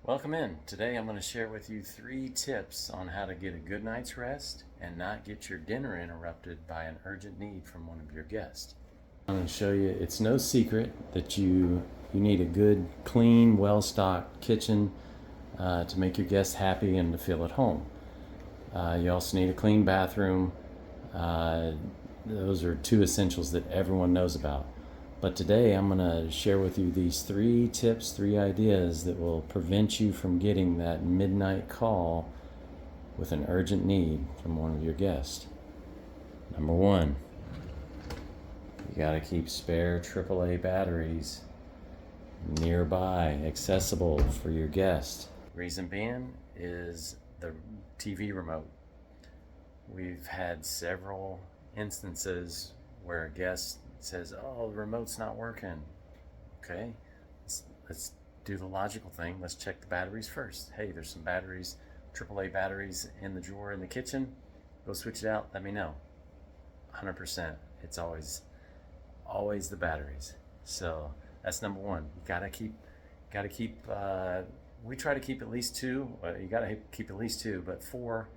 Welcome in. Today I'm going to share with you 3 tips on how to get a good night's rest and not get your dinner interrupted by an urgent need from one of your guests. I'm going to show you, it's no secret that you need a good, clean, well-stocked kitchen to make your guests happy and to feel at home. You also need a clean bathroom. Those are 2 essentials that everyone knows about. But today I'm going to share with you these 3 tips, 3 ideas that will prevent you from getting that midnight call with an urgent need from one of your guests. Number 1, you got to keep spare AAA batteries nearby, accessible for your guest. Reason being is the TV remote. We've had several instances where a guest says, "Oh, the remote's not working." Okay, let's do the logical thing. Let's check the batteries first. Hey, there's some batteries, AAA batteries in the drawer in the kitchen. Go switch it out. Let me know. 100%. It's always the batteries. So that's number 1. You gotta keep. We try to keep at least 2. You gotta keep at least 2, but 4,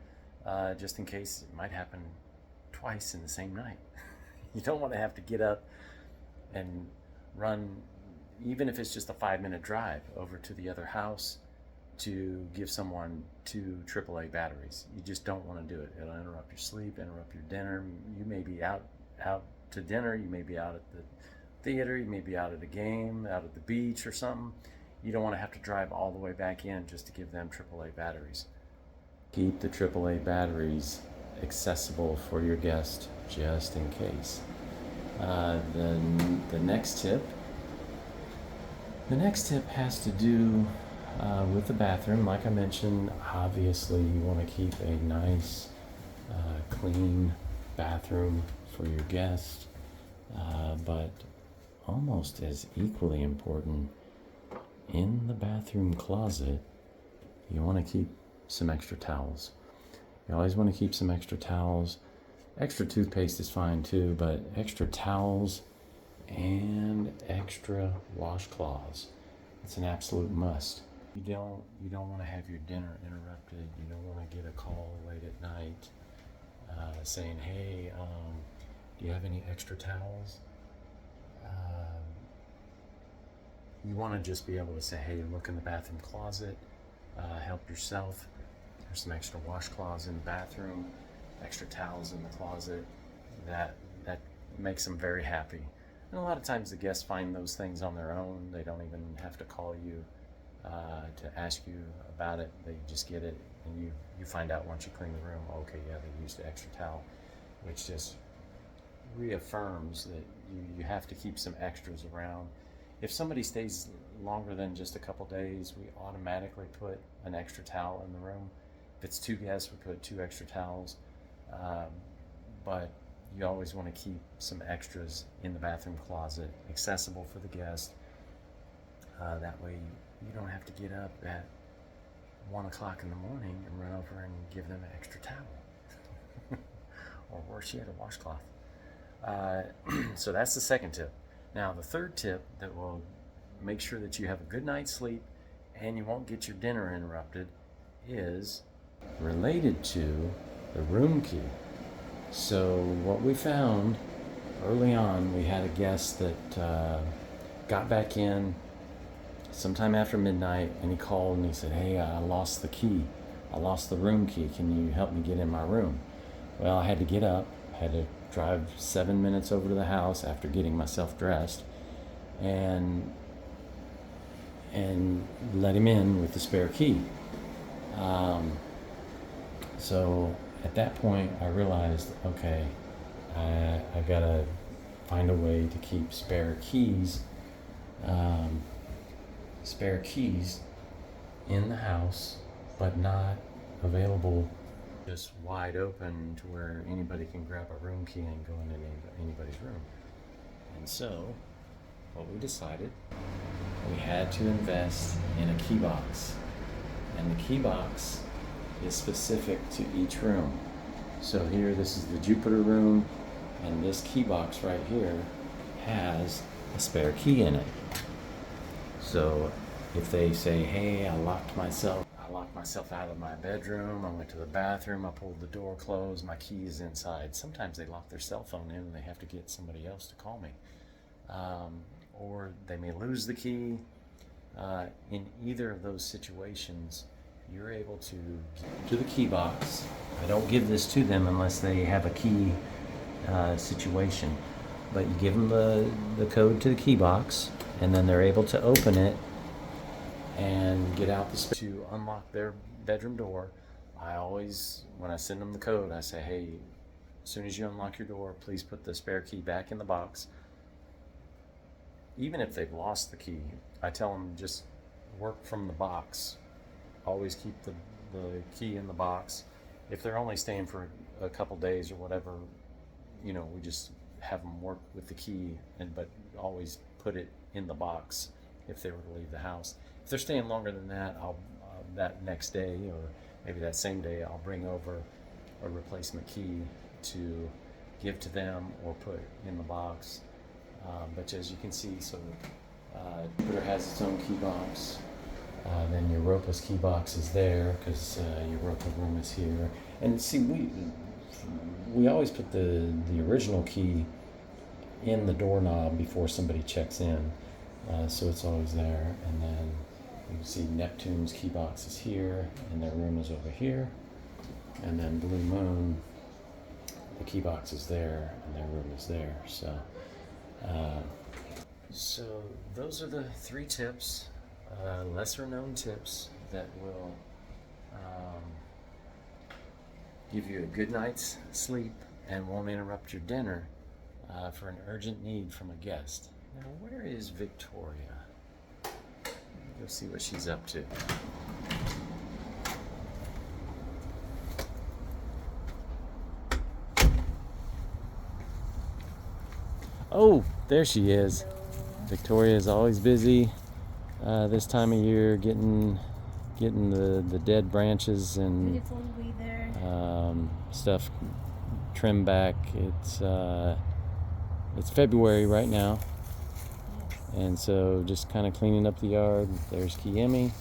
just in case it might happen twice in the same night. You don't want to have to get up and run, even if it's just a 5-minute drive over to the other house to give someone 2 AAA batteries. You just don't want to do it. It'll interrupt your sleep, interrupt your dinner. You may be out to dinner. You may be out at the theater. You may be out at a game, out at the beach or something. You don't want to have to drive all the way back in just to give them AAA batteries. Keep the AAA batteries accessible for your guest just in case. The next tip has to do with the bathroom. Like I mentioned, obviously you want to keep a nice clean bathroom for your guest, but almost as equally important, in the bathroom closet you want to keep some extra towels. You always want to keep some extra towels. Extra toothpaste is fine too, but extra towels and extra washcloths. It's an absolute must. You don't want to have your dinner interrupted. You don't want to get a call late at night saying, "Hey, do you have any extra towels?" You want to just be able to say, "Hey, look in the bathroom closet. Help yourself. There's some extra washcloths in the bathroom, extra towels in the closet." That makes them very happy. And a lot of times the guests find those things on their own. They don't even have to call you to ask you about it. They just get it, and you find out once you clean the room, okay, yeah, they used the extra towel, which just reaffirms that you have to keep some extras around. If somebody stays longer than just a couple days, we automatically put an extra towel in the room. If it's 2 guests, we put 2 extra towels. But you always want to keep some extras in the bathroom closet, accessible for the guest. That way you don't have to get up at 1 o'clock in the morning and run over and give them an extra towel. Or worse yet, a washcloth. So that's the second tip. Now the third tip that will make sure that you have a good night's sleep and you won't get your dinner interrupted is related to the room key. So what we found early on, we had a guest that got back in sometime after midnight, and he called and he said, "Hey, I lost the key. I lost the room key. Can you help me get in my room?" Well, I had to get up, had to drive 7 minutes over to the house after getting myself dressed, and let him in with the spare key. So at that point I realized, okay, I gotta find a way to keep spare keys in the house, but not available just wide open to where anybody can grab a room key and go into anybody's room. And so what we decided, we had to invest in a key box, and the key box is specific to each room. So here, this is the Jupiter room, and this key box right here has a spare key in it. So If they say, hey, I locked myself out of my bedroom, I went to the bathroom, I pulled the door closed, my key is inside. Sometimes they lock their cell phone in and they have to get somebody else to call me. Or they may lose the key. In either of those situations, you're able to the key box. I don't give this to them unless they have a key situation, but you give them the code to the key box, and then they're able to open it and get out the space to unlock their bedroom door. I always, when I send them the code, I say, hey, as soon as you unlock your door, please put the spare key back in the box. Even if they've lost the key, I tell them just work from the box. Always keep the key in the box. If they're only staying for a couple days or whatever, we just have them work with the key, but always put it in the box if they were to leave the house. If they're staying longer than that, I'll that next day or maybe that same day, I'll bring over a replacement key to give to them or put in the box. But as you can see, so Twitter has its own key box. Then Europa's key box is there because Europa room is here. And see, we always put the original key in the doorknob before somebody checks in, so it's always there. And then you can see Neptune's key box is here, and their room is over here. And then Blue Moon, the key box is there, and their room is there. So those are the 3 tips, lesser known tips that will give you a good night's sleep and won't interrupt your dinner for an urgent need from a guest. Now, where is Victoria? Go see what she's up to. Oh, there she is. Victoria is always busy this time of year, getting the dead branches and stuff trimmed back. It's February right now, and so just kind of cleaning up the yard. There's Kiemi.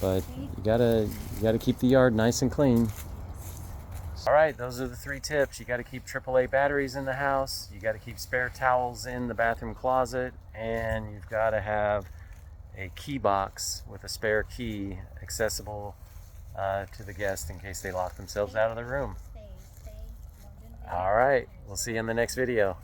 But you gotta keep the yard nice and clean. All right, those are the 3 tips. You got to keep AAA batteries in the house. You got to keep spare towels in the bathroom closet, and you've got to have a key box with a spare key accessible to the guest in case they lock themselves out of the room. All right, we'll see you in the next video.